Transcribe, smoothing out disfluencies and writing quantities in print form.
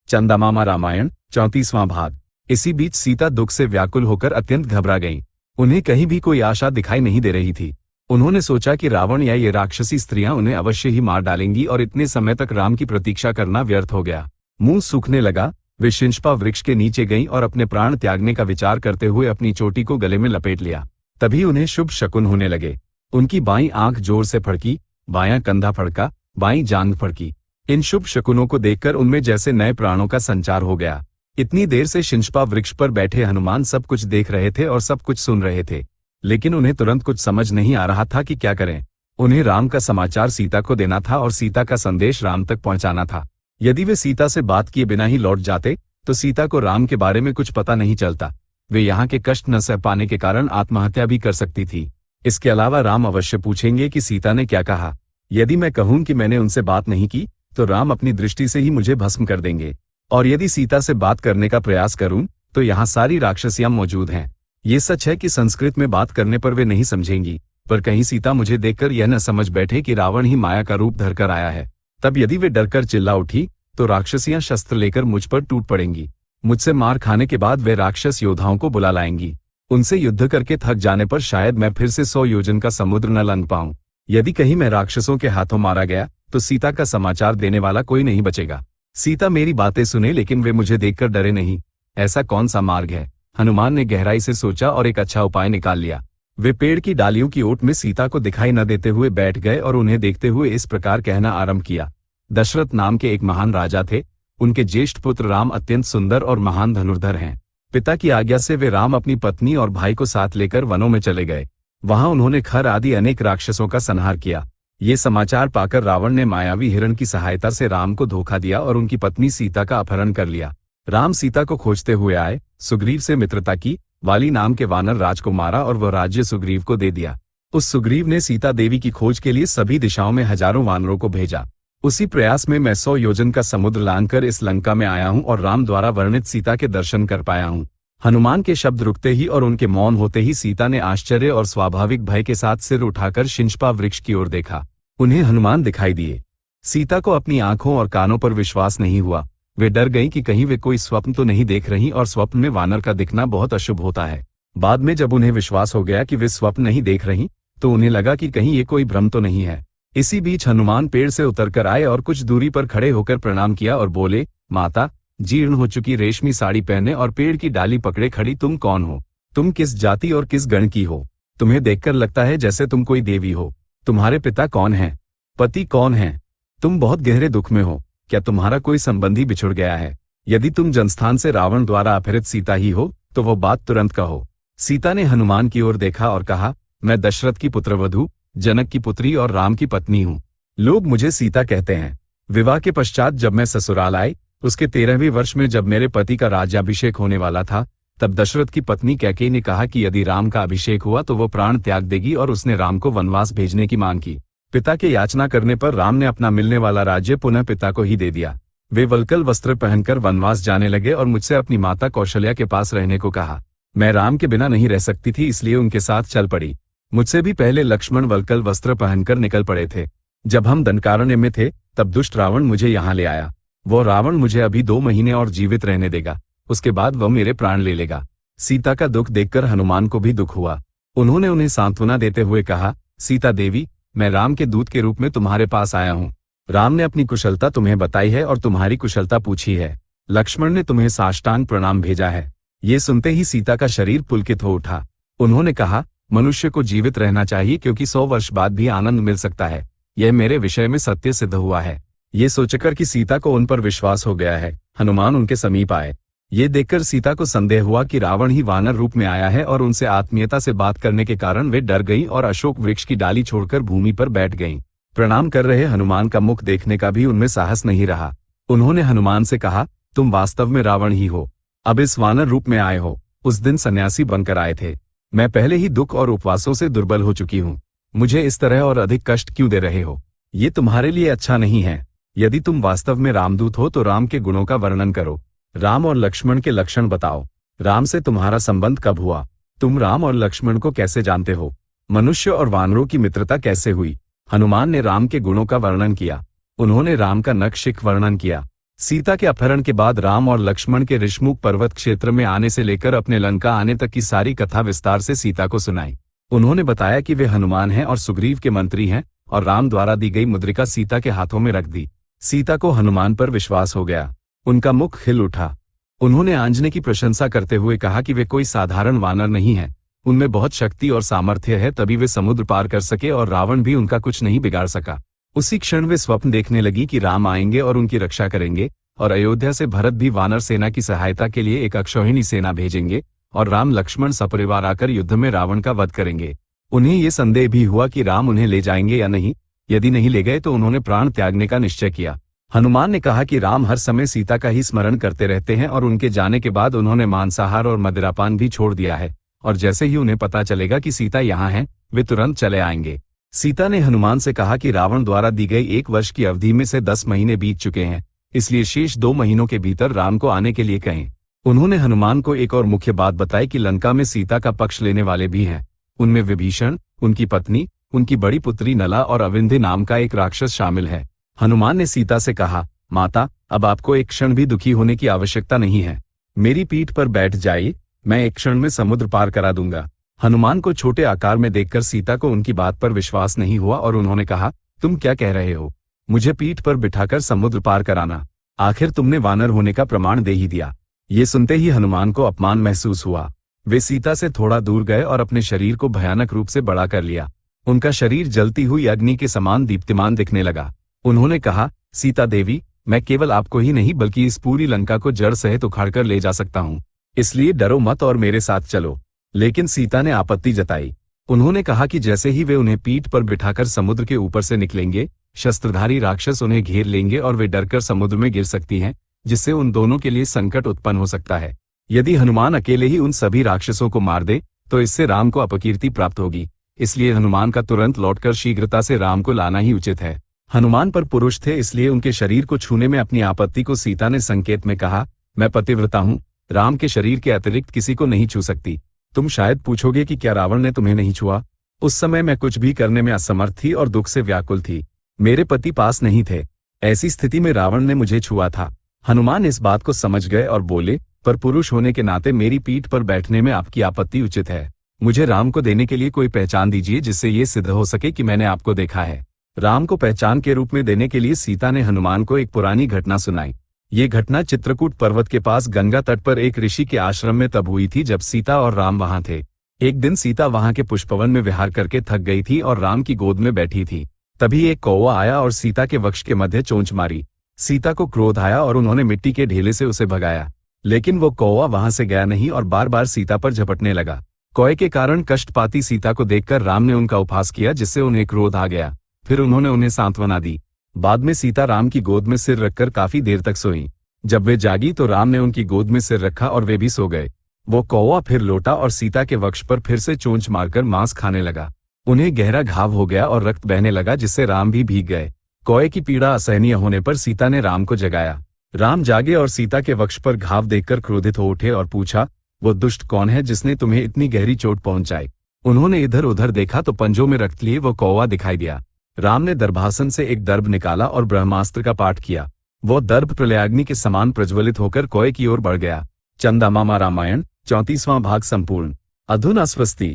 चंदामामा रामायण 34वां भाग। इसी बीच सीता दुख से व्याकुल होकर अत्यंत घबरा गईं। उन्हें कहीं भी कोई आशा दिखाई नहीं दे रही थी। उन्होंने सोचा कि रावण या ये राक्षसी स्त्रियां उन्हें अवश्य ही मार डालेंगी और इतने समय तक राम की प्रतीक्षा करना व्यर्थ हो गया। मुंह सूखने लगा। वे शिंशपा वृक्ष के नीचे गईं और अपने प्राण त्यागने का विचार करते हुए अपनी चोटी को गले में लपेट लिया। तभी उन्हें शुभ शकुन होने लगे। उनकी बाईं आंख जोर से फड़की, बायां कंधा फड़का, बाईं जांघ फड़की। इन शुभ शकुनों को देखकर उनमें जैसे नए प्राणों का संचार हो गया। इतनी देर से शिंशपा वृक्ष पर बैठे हनुमान सब कुछ देख रहे थे और सब कुछ सुन रहे थे, लेकिन उन्हें तुरंत कुछ समझ नहीं आ रहा था कि क्या करें। उन्हें राम का समाचार सीता को देना था और सीता का संदेश राम तक पहुंचाना था। यदि वे सीता से बात किए बिना ही लौट जाते तो सीता को राम के बारे में कुछ पता नहीं चलता। वे यहाँ के कष्ट न सह पाने के कारण आत्महत्या भी कर सकती थी। इसके अलावा राम अवश्य पूछेंगे कि सीता ने क्या कहा। यदि मैं कहूं कि मैंने उनसे बात नहीं की तो राम अपनी दृष्टि से ही मुझे भस्म कर देंगे, और यदि सीता से बात करने का प्रयास करूं तो यहाँ सारी राक्षसियां मौजूद हैं। ये सच है कि संस्कृत में बात करने पर वे नहीं समझेंगी, पर कहीं सीता मुझे देखकर यह न समझ बैठे कि रावण ही माया का रूप धरकर आया है। तब यदि वे डरकर चिल्ला उठी तो राक्षसियां शस्त्र लेकर मुझ पर टूट पड़ेंगी। मुझसे मार खाने के बाद वे राक्षस योद्धाओं को बुला लाएंगी। उनसे युद्ध करके थक जाने पर शायद मैं फिर से 100 योजन का समुद्र न लंघ पाऊं। यदि कहीं मैं राक्षसों के हाथों मारा गया तो सीता का समाचार देने वाला कोई नहीं बचेगा। सीता मेरी बातें सुने लेकिन वे मुझे देखकर डरे नहीं। ऐसा कौन सा मार्ग है? हनुमान ने गहराई से सोचा और एक अच्छा उपाय निकाल लिया। वे पेड़ की डालियों की ओट में सीता को दिखाई न देते हुए बैठ गए और उन्हें देखते हुए इस प्रकार कहना आरंभ किया। दशरथ नाम के एक महान राजा थे। उनके ज्येष्ठ पुत्र राम अत्यंत सुंदर और महान धनुर्धर हैं। पिता की आज्ञा से वे राम अपनी पत्नी और भाई को साथ लेकर वनों में चले गए। वहां उन्होंने खर आदि अनेक राक्षसों का संहार किया। ये समाचार पाकर रावण ने मायावी हिरण की सहायता से राम को धोखा दिया और उनकी पत्नी सीता का अपहरण कर लिया। राम सीता को खोजते हुए आए, सुग्रीव से मित्रता की, वाली नाम के वानर राज को मारा और वह राज्य सुग्रीव को दे दिया। उस सुग्रीव ने सीता देवी की खोज के लिए सभी दिशाओं में हजारों वानरों को भेजा। उसी प्रयास में मैं 100 योजन का समुद्र लांघकर इस लंका में आया हूं और राम द्वारा वर्णित सीता के दर्शन कर पाया हूं। हनुमान के शब्द रुकते ही और उनके मौन होते ही सीता ने आश्चर्य और स्वाभाविक भय के साथ सिर उठाकर शिंशपा वृक्ष की ओर देखा। उन्हें हनुमान दिखाई दिए। सीता को अपनी आंखों और कानों पर विश्वास नहीं हुआ। वे डर गईं कि कहीं वे कोई स्वप्न तो नहीं देख रही, और स्वप्न में वानर का दिखना बहुत अशुभ होता है। बाद में जब उन्हें विश्वास हो गया कि वे स्वप्न नहीं देख रही तो उन्हें लगा कि कहीं ये कोई भ्रम तो नहीं है। इसी बीच हनुमान पेड़ से उतरकर आए और कुछ दूरी पर खड़े होकर प्रणाम किया और बोले, माता, जीर्ण हो चुकी रेशमी साड़ी पहने और पेड़ की डाली पकड़े खड़ी तुम कौन हो? तुम किस जाति और किस गण की हो? तुम्हें देखकर लगता है जैसे तुम कोई देवी हो। तुम्हारे पिता कौन हैं? पति कौन हैं? तुम बहुत गहरे दुख में हो। क्या तुम्हारा कोई संबंधी बिछुड़ गया है? यदि तुम जनस्थान से रावण द्वारा अपहरित सीता ही हो तो वो बात तुरंत कहो। सीता ने हनुमान की ओर देखा और कहा, मैं दशरथ की पुत्रवधू, जनक की पुत्री और राम की पत्नी हूँ। लोग मुझे सीता कहते हैं। विवाह के पश्चात जब मैं ससुराल आई, उसके 13वें वर्ष में जब मेरे पति का राज्याभिषेक होने वाला था, तब दशरथ की पत्नी कैकेयी ने कहा कि यदि राम का अभिषेक हुआ तो वो प्राण त्याग देगी, और उसने राम को वनवास भेजने की मांग की। पिता के याचना करने पर राम ने अपना मिलने वाला राज्य पुनः पिता को ही दे दिया। वे वल्कल वस्त्र पहनकर वनवास जाने लगे और मुझसे अपनी माता कौशल्या के पास रहने को कहा। मैं राम के बिना नहीं रह सकती थी, इसलिए उनके साथ चल पड़ी। मुझसे भी पहले लक्ष्मण वल्कल वस्त्र पहनकर निकल पड़े थे। जब हम दंडकारण्य में थे तब दुष्ट रावण मुझे यहाँ ले आया। वो रावण मुझे अभी 2 महीने और जीवित रहने देगा, उसके बाद वह मेरे प्राण ले लेगा। सीता का दुख देखकर हनुमान को भी दुख हुआ। उन्होंने उन्हें सांत्वना देते हुए कहा, सीता देवी, मैं राम के दूत के रूप में तुम्हारे पास आया हूँ। राम ने अपनी कुशलता तुम्हें बताई है और तुम्हारी कुशलता पूछी है। लक्ष्मण ने तुम्हें साष्टांग प्रणाम भेजा है। ये सुनते ही सीता का शरीर पुलकित हो उठा। उन्होंने कहा, मनुष्य को जीवित रहना चाहिए क्योंकि 100 वर्ष बाद भी आनंद मिल सकता है। यह मेरे विषय में सत्य सिद्ध हुआ है। ये सोचकर कि सीता को उन पर विश्वास हो गया है, हनुमान उनके समीप आए। ये देखकर सीता को संदेह हुआ कि रावण ही वानर रूप में आया है, और उनसे आत्मीयता से बात करने के कारण वे डर गईं और अशोक वृक्ष की डाली छोड़कर भूमि पर बैठ गईं। प्रणाम कर रहे हनुमान का मुख देखने का भी उनमें साहस नहीं रहा। उन्होंने हनुमान से कहा, तुम वास्तव में रावण ही हो। अब इस वानर रूप में आए हो। उस दिन सन्यासी बनकर आए थे। मैं पहले ही दुख और उपवासों से दुर्बल हो चुकी हूँ। मुझे इस तरह और अधिक कष्ट क्यों दे रहे हो? ये तुम्हारे लिए अच्छा नहीं है। यदि तुम वास्तव में रामदूत हो तो राम के गुणों का वर्णन करो। राम और लक्ष्मण के लक्षण बताओ। राम से तुम्हारा संबंध कब हुआ? तुम राम और लक्ष्मण को कैसे जानते हो? मनुष्य और वानरों की मित्रता कैसे हुई? हनुमान ने राम के गुणों का वर्णन किया। उन्होंने राम का नख शिख वर्णन किया। सीता के अपहरण के बाद राम और लक्ष्मण के ऋषमुख पर्वत क्षेत्र में आने से लेकर अपने लंका आने तक की सारी कथा विस्तार से सीता को सुनाई। उन्होंने बताया कि वे हनुमान हैं और सुग्रीव के मंत्री हैं, और राम द्वारा दी गई मुद्रिका सीता के हाथों में रख दी। सीता को हनुमान पर विश्वास हो गया, उनका मुख खिल उठा। उन्होंने आंजने की प्रशंसा करते हुए कहा कि वे कोई साधारण वानर नहीं है, उनमें बहुत शक्ति और सामर्थ्य है, तभी वे समुद्र पार कर सके और रावण भी उनका कुछ नहीं बिगाड़ सका। उसी क्षण वे स्वप्न देखने लगी कि राम आएंगे और उनकी रक्षा करेंगे, और अयोध्या से भरत भी वानर सेना की सहायता के लिए एक अक्षौहिणी सेना भेजेंगे, और राम लक्ष्मण सपरिवार आकर युद्ध में रावण का वध करेंगे। उन्हें ये संदेह भी हुआ कि राम उन्हें ले जाएंगे या नहीं। यदि नहीं ले गए तो उन्होंने प्राण त्यागने का निश्चय किया। हनुमान ने कहा कि राम हर समय सीता का ही स्मरण करते रहते हैं, और उनके जाने के बाद उन्होंने मांसाहार और मदिरापान भी छोड़ दिया है, और जैसे ही उन्हें पता चलेगा कि सीता यहाँ है, वे तुरंत चले आएंगे। सीता ने हनुमान से कहा कि रावण द्वारा दी गई 1 वर्ष की अवधि में से 10 महीने बीत चुके हैं, इसलिए शेष 2 महीनों के भीतर राम को आने के लिए कहें। उन्होंने हनुमान को एक और मुख्य बात बताई कि लंका में सीता का पक्ष लेने वाले भी हैं। उनमें विभीषण, उनकी पत्नी, उनकी बड़ी पुत्री नला और अविंध्य नाम का एक राक्षस शामिल है। हनुमान ने सीता से कहा, माता, अब आपको एक क्षण भी दुखी होने की आवश्यकता नहीं है। मेरी पीठ पर बैठ जाइए, मैं एक क्षण में समुद्र पार करा दूंगा। हनुमान को छोटे आकार में देखकर सीता को उनकी बात पर विश्वास नहीं हुआ, और उन्होंने कहा, तुम क्या कह रहे हो? मुझे पीठ पर बिठाकर समुद्र पार कराना? आखिर तुमने वानर होने का प्रमाण दे ही दिया। ये सुनते ही हनुमान को अपमान महसूस हुआ। वे सीता से थोड़ा दूर गए और अपने शरीर को भयानक रूप से बड़ा कर लिया। उनका शरीर जलती हुई अग्नि के समान दीप्तिमान दिखने लगा। उन्होंने कहा, सीता देवी, मैं केवल आपको ही नहीं बल्कि इस पूरी लंका को जड़ सहित उखाड़कर ले जा सकता हूँ, इसलिए डरो मत और मेरे साथ चलो। लेकिन सीता ने आपत्ति जताई। उन्होंने कहा कि जैसे ही वे उन्हें पीठ पर बिठाकर समुद्र के ऊपर से निकलेंगे, शस्त्रधारी राक्षस उन्हें घेर लेंगे और वे डरकर समुद्र में गिर सकती हैं, जिससे उन दोनों के लिए संकट उत्पन्न हो सकता है। यदि हनुमान अकेले ही उन सभी राक्षसों को मार दे तो इससे राम को अपकीर्ति प्राप्त होगी, इसलिए हनुमान का तुरंत लौटकर शीघ्रता से राम को लाना ही उचित है। हनुमान पर पुरुष थे, इसलिए उनके शरीर को छूने में अपनी आपत्ति को सीता ने संकेत में कहा, मैं पतिव्रता हूँ, राम के शरीर के अतिरिक्त किसी को नहीं छू सकती। तुम शायद पूछोगे कि क्या रावण ने तुम्हें नहीं छुआ? उस समय मैं कुछ भी करने में असमर्थ थी और दुख से व्याकुल थी। मेरे पति पास नहीं थे। ऐसी स्थिति में रावण ने मुझे छुआ था। हनुमान इस बात को समझ गए और बोले, पर पुरुष होने के नाते मेरी पीठ पर बैठने में आपकी आपत्ति उचित है। मुझे राम को देने के लिए कोई पहचान दीजिए जिससे ये सिद्ध हो सके कि मैंने आपको देखा है। राम को पहचान के रूप में देने के लिए सीता ने हनुमान को एक पुरानी घटना सुनाई। ये घटना चित्रकूट पर्वत के पास गंगा तट पर एक ऋषि के आश्रम में तब हुई थी जब सीता और राम वहां थे। एक दिन सीता वहां के पुष्पवन में विहार करके थक गई थी और राम की गोद में बैठी थी। तभी एक कौवा आया और सीता के वक्ष के मध्य चोंच मारी। सीता को क्रोध आया और उन्होंने मिट्टी के ढेले से उसे भगाया, लेकिन वो कौवा वहां से गया नहीं और बार बार सीता पर झपटने लगा। कौवे के कारण कष्ट पाती सीता को देखकर राम ने उनका उपहास किया, जिससे उन्हें क्रोध आ गया। फिर उन्होंने उन्हें सांत्वना दी। बाद में सीता राम की गोद में सिर रखकर काफी देर तक सोई। जब वे जागी तो राम ने उनकी गोद में सिर रखा और वे भी सो गए। वो कौवा फिर लौटा और सीता के वक्ष पर फिर से चोंच मारकर मांस खाने लगा। उन्हें गहरा घाव हो गया और रक्त बहने लगा, जिससे राम भी भीग गए। कौवे की पीड़ा असहनीय होने पर सीता ने राम को जगाया। राम जागे और सीता के वक्ष पर घाव देखकर क्रोधित हो उठे और पूछा, वो दुष्ट कौन है जिसने तुम्हें इतनी गहरी चोट पहुंचाई? उन्होंने इधर उधर देखा तो पंजों में रक्त लिए वो कौवा दिखाई दिया। राम ने दर्भासन से एक दर्भ निकाला और ब्रह्मास्त्र का पाठ किया। वो दर्भ प्रलयाग्नि के समान प्रज्वलित होकर कौवे की ओर बढ़ गया। चंदा मामा रामायण 34वां भाग संपूर्ण। अधुना स्वस्ति।